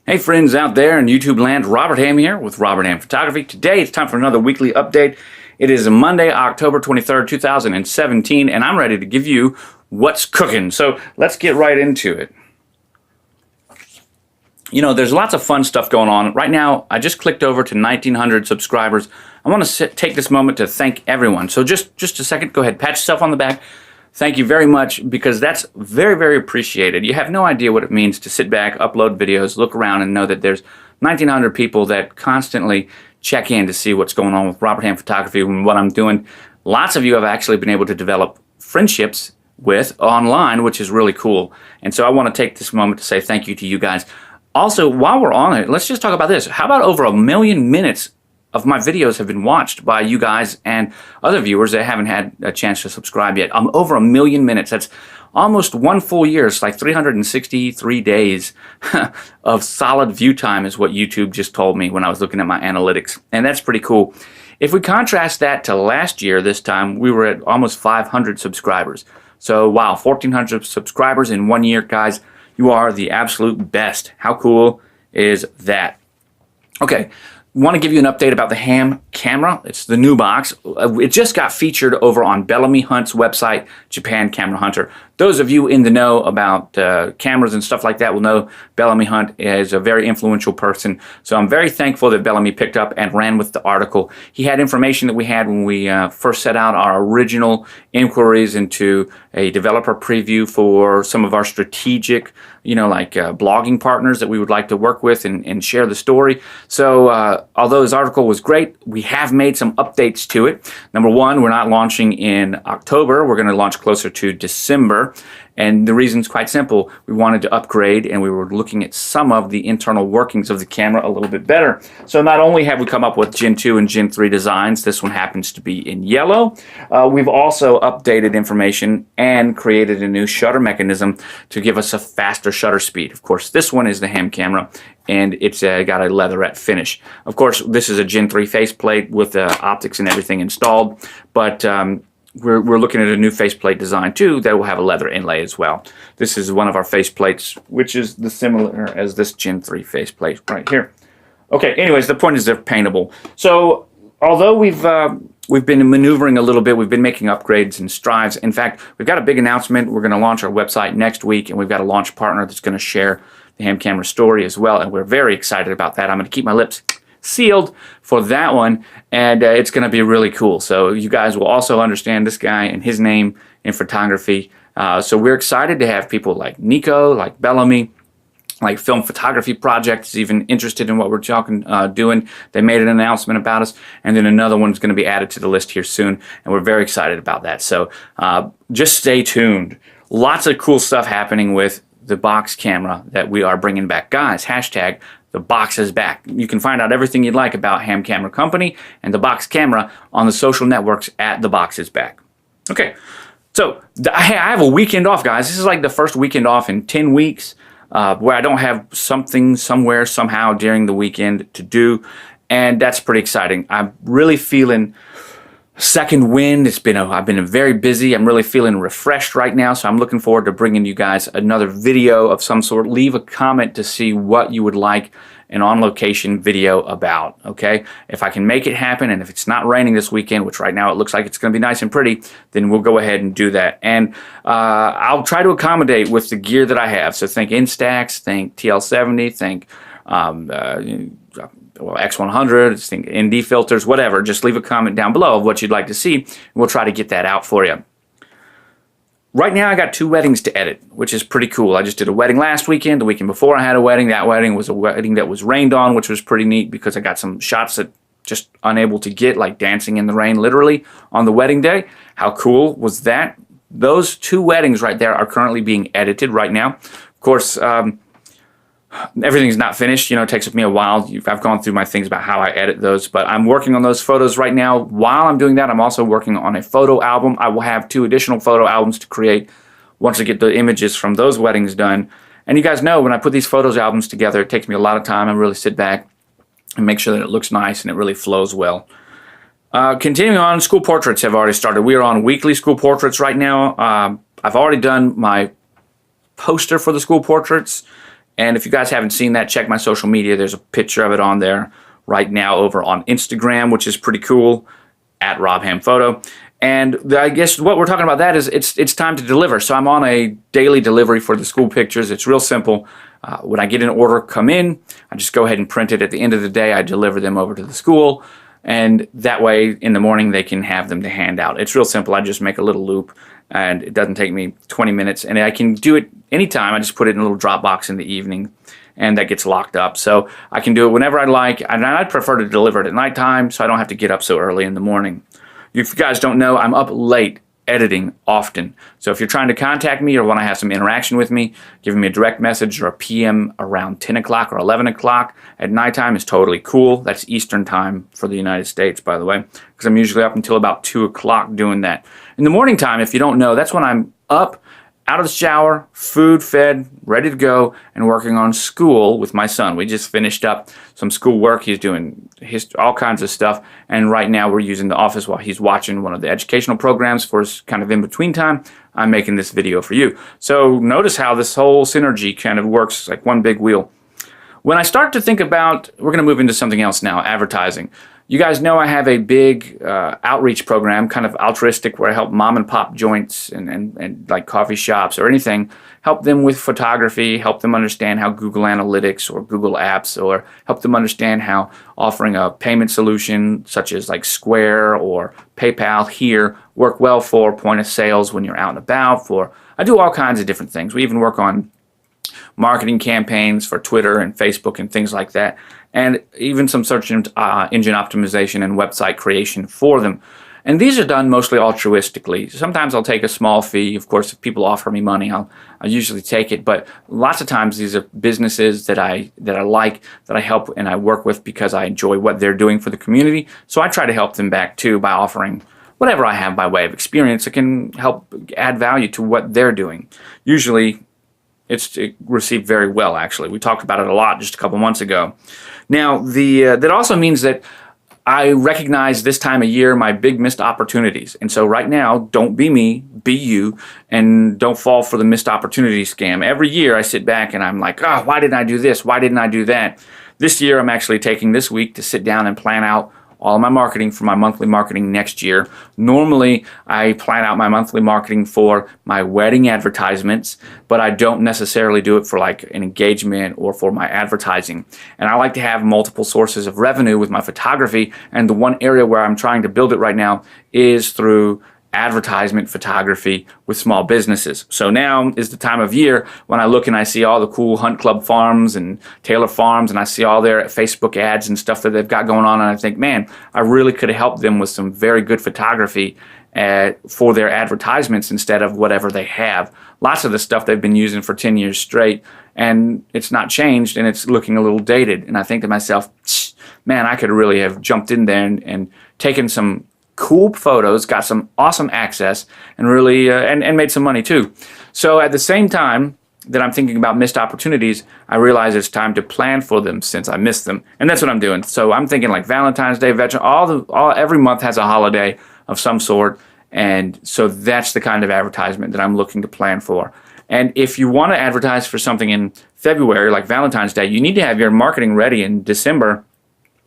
Hey friends out there in YouTube land, Robert Hamm here with Robert Hamm Photography. Today it's time for another weekly update. It is Monday, October 23rd, 2017, and I'm ready to give you what's cooking. So let's get right into it. You know, there's lots of fun stuff going on. Right now, I just clicked over to 1,900 subscribers. I want to take this moment to thank everyone. So just a second, go ahead, pat yourself on the back. Thank you very much, because that's very, very appreciated. You have no idea what it means to sit back, upload videos, look around, and know that there's 1,900 people that constantly check in to see what's going on with Robert Hamm Photography and what I'm doing. Lots of you have actually been able to develop friendships with online, which is really cool. And so I want to take this moment to say thank you to you guys. Also, while we're on it, let's just talk about this. How about over 1 million minutes of my videos have been watched by you guys and other viewers that haven't had a chance to subscribe yet? I'm over 1 million minutes. That's almost 1 full year. It's like 363 days of solid view time is what YouTube just told me when I was looking at my analytics. And that's pretty cool. If we contrast that to last year, this time, we were at almost 500 subscribers. So wow, 1,400 subscribers in 1 year, guys. You are the absolute best. How cool is that? Okay. Want to give you an update about the Hamm camera. It's the new box. It just got featured over on Bellamy Hunt's website, Japan Camera Hunter. Those of you in the know about cameras and stuff like that will know Bellamy Hunt is a very influential person. So I'm very thankful that Bellamy picked up and ran with the article. He had information that we had when we first set out our original inquiries into a developer preview for some of our strategic, like blogging partners that we would like to work with and share the story. So although his article was great, we have made some updates to it. Number one, we're not launching in October. We're going to launch closer to December. And the reason's quite simple. We wanted to upgrade, and we were looking at some of the internal workings of the camera a little bit better. So not only have we come up with Gen 2 and Gen 3 designs, this one happens to be in yellow, we've also updated information and created a new shutter mechanism to give us a faster shutter speed. Of course, this one is the Hamm camera, and it's got a leatherette finish. Of course, this is a Gen 3 faceplate with optics and everything installed, but we're looking at a new faceplate design too that will have a leather inlay as well. This is one of our faceplates, which is the similar as this Gen 3 faceplate right here. Okay, anyways, the point is they're paintable. So although we've been maneuvering a little bit, we've been making upgrades and strides. In fact, we've got a big announcement. We're going to launch our website next week, and we've got a launch partner that's going to share the Hamm camera story as well, and we're very excited about that. I'm going to keep my lips sealed for that one, and it's going to be really cool. So you guys will also understand this guy and his name in photography. So we're excited to have people like Nico, like Bellamy, like Film Photography Project is even interested in what we're doing. They made an announcement about us, and then another one's going to be added to the list here soon, and we're very excited about that. So just stay tuned. Lots of cool stuff happening with the box camera that we are bringing back. Guys, hashtag the box is back. You can find out everything you'd like about Hamm Camera Company and the box camera on the social networks at the box is back. Okay, so I have a weekend off, guys. This is like the first weekend off in 10 weeks where I don't have something somewhere somehow during the weekend to do, and that's pretty exciting. I'm really feeling second wind. I've been very busy. I'm really feeling refreshed right now, so I'm looking forward to bringing you guys another video of some sort. Leave a comment to see what you would like an on-location video about, okay? If I can make it happen, and if it's not raining this weekend, which right now it looks like it's going to be nice and pretty, then we'll go ahead and do that. And I'll try to accommodate with the gear that I have. So think Instax, think TL70, think X100, think ND filters, whatever. Just leave a comment down below of what you'd like to see, and we'll try to get that out for you. Right now I got 2 weddings to edit, which is pretty cool. I just did a wedding last weekend. The weekend before I had a wedding. That wedding was a wedding that was rained on, which was pretty neat because I got some shots that just unable to get, like dancing in the rain literally on the wedding day. How cool was that? Those 2 weddings right there are currently being edited right now. Of course, everything's not finished. It takes me a while. I've gone through my things about how I edit those, but I'm working on those photos right now. While I'm doing that, I'm also working on a photo album. I will have 2 additional photo albums to create once I get the images from those weddings done. And you guys know when I put these photos albums together, it takes me a lot of time. I really sit back and make sure that it looks nice and it really flows well. Continuing on, school portraits have already started. We are on weekly school portraits right now. I've already done my poster for the school portraits. And if you guys haven't seen that, check my social media. There's a picture of it on there right now over on Instagram, which is pretty cool, at Rob Hamm Photo. And I guess what we're talking about that is it's time to deliver. So I'm on a daily delivery for the school pictures. It's real simple. When I get an order come in, I just go ahead and print it. At the end of the day, I deliver them over to the school. And that way, in the morning, they can have them to hand out. It's real simple. I just make a little loop, and it doesn't take me 20 minutes. And I can do it anytime. I just put it in a little Dropbox in the evening, and that gets locked up. So I can do it whenever I like. And I'd prefer to deliver it at nighttime so I don't have to get up so early in the morning. If you guys don't know, I'm up late editing often. So if you're trying to contact me or want to have some interaction with me, giving me a direct message or a PM around 10 o'clock or 11 o'clock at nighttime is totally cool. That's Eastern time for the United States, by the way, because I'm usually up until about 2 o'clock doing that. In the morning time, if you don't know, that's when I'm up, out of the shower, food fed, ready to go, and working on school with my son. We just finished up some school work. He's doing all kinds of stuff, and right now we're using the office while he's watching one of the educational programs for his kind of in-between time. I'm making this video for you. So notice how this whole synergy kind of works like one big wheel. When I start to think about, we're going to move into something else now, advertising. You guys know I have a big outreach program, kind of altruistic, where I help mom and pop joints and like coffee shops or anything, help them with photography, help them understand how Google Analytics or Google Apps, or help them understand how offering a payment solution such as like Square or PayPal here work well for point of sales when you're out and about. I do all kinds of different things. We even work on marketing campaigns for Twitter and Facebook and things like that, and even some search engine optimization and website creation for them. And these are done mostly altruistically. Sometimes I'll take a small fee. Of course, if people offer me money, I'll usually take it. But lots of times these are businesses that I like, that I help and I work with because I enjoy what they're doing for the community. So I try to help them back too by offering whatever I have by way of experience that can help add value to what they're doing. Usually it's received very well, actually. We talked about it a lot just a couple months ago. Now, that also means that I recognize this time of year my big missed opportunities. And so right now, don't be me, be you, and don't fall for the missed opportunity scam. Every year I sit back and I'm like, oh, why didn't I do this? Why didn't I do that? This year I'm actually taking this week to sit down and plan out all of my marketing for my monthly marketing next year. Normally, I plan out my monthly marketing for my wedding advertisements, but I don't necessarily do it for like an engagement or for my advertising. And I like to have multiple sources of revenue with my photography, and the one area where I'm trying to build it right now is through advertisement photography with small businesses. So now is the time of year when I look and I see all the cool Hunt Club Farms and Taylor Farms, and I see all their Facebook ads and stuff that they've got going on, and I think, man, I really could have helped them with some very good photography for their advertisements instead of whatever they have. Lots of the stuff they've been using for 10 years straight, and it's not changed, and it's looking a little dated. And I think to myself, man, I could really have jumped in there and taken some cool photos, got some awesome access, and really and made some money too. So at the same time that I'm thinking about missed opportunities, I realize it's time to plan for them since I missed them, and that's what I'm doing. So I'm thinking like Valentine's Day, every month has a holiday of some sort, and so that's the kind of advertisement that I'm looking to plan for. And if you want to advertise for something in February, like Valentine's Day, you need to have your marketing ready in December,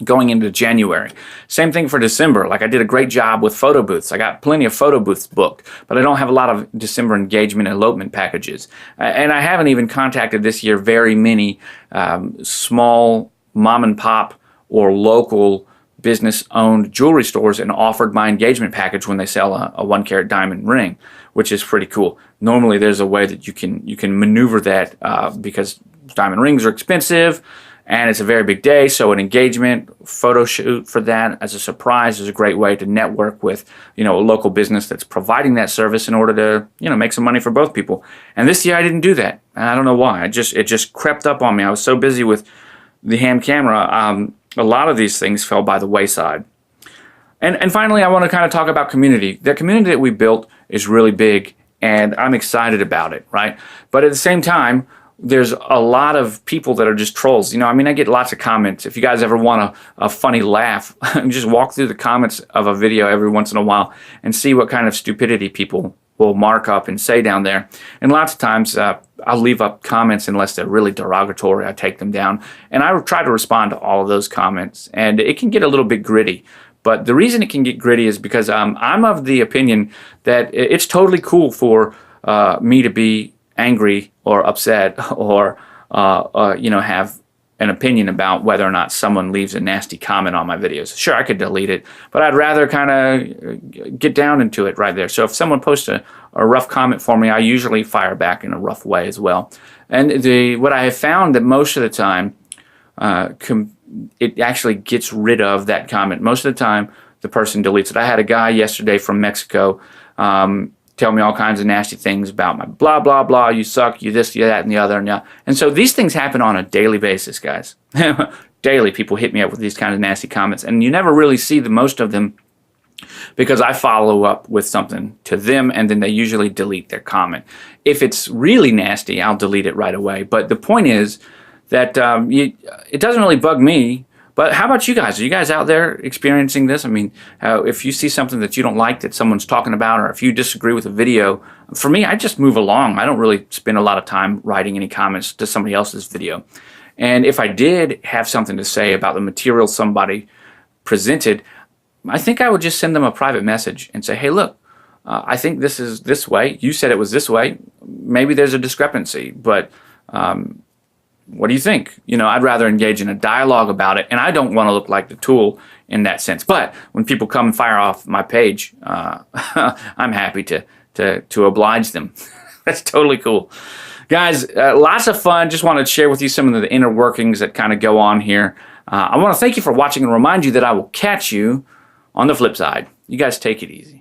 going into January. Same thing for December. Like I did a great job with photo booths. I got plenty of photo booths booked, but I don't have a lot of December engagement and elopement packages. And I haven't even contacted this year very many small mom and pop or local business-owned jewelry stores and offered my engagement package when they sell a 1-carat diamond ring, which is pretty cool. Normally there's a way that you can maneuver that because diamond rings are expensive, and it's a very big day, so an engagement photo shoot for that as a surprise is a great way to network with, a local business that's providing that service in order to, make some money for both people. And this year I didn't do that. And I don't know why. It just crept up on me. I was so busy with the Hamm camera. A lot of these things fell by the wayside. And finally, I want to kind of talk about community. The community that we built is really big, and I'm excited about it, right? But at the same time, there's a lot of people that are just trolls. I get lots of comments. If you guys ever want a funny laugh, just walk through the comments of a video every once in a while and see what kind of stupidity people will mark up and say down there. And lots of times I'll leave up comments unless they're really derogatory. I take them down, and I try to respond to all of those comments. And it can get a little bit gritty. But the reason it can get gritty is because I'm of the opinion that it's totally cool for me to be angry or upset or have an opinion about whether or not someone leaves a nasty comment on my videos. Sure, I could delete it, but I'd rather kind of get down into it right there. So if someone posts a rough comment for me, I usually fire back in a rough way as well. And what I have found that most of the time, it actually gets rid of that comment. Most of the time, the person deletes it. I had a guy yesterday from Mexico tell me all kinds of nasty things about my blah, blah, blah, you suck, you this, you that, and the other. And so these things happen on a daily basis, guys. Daily, people hit me up with these kinds of nasty comments, and you never really see the most of them because I follow up with something to them, and then they usually delete their comment. If it's really nasty, I'll delete it right away. But the point is that it doesn't really bug me. But how about you guys? Are you guys out there experiencing this? I mean, if you see something that you don't like that someone's talking about, or if you disagree with a video, for me, I just move along. I don't really spend a lot of time writing any comments to somebody else's video. And if I did have something to say about the material somebody presented, I think I would just send them a private message and say, hey, look, I think this is this way. You said it was this way. Maybe there's a discrepancy, but what do you think? I'd rather engage in a dialogue about it, and I don't want to look like the tool in that sense. But when people come and fire off my page, I'm happy to oblige them. That's totally cool. Guys, lots of fun. Just wanted to share with you some of the inner workings that kind of go on here. I want to thank you for watching and remind you that I will catch you on the flip side. You guys take it easy.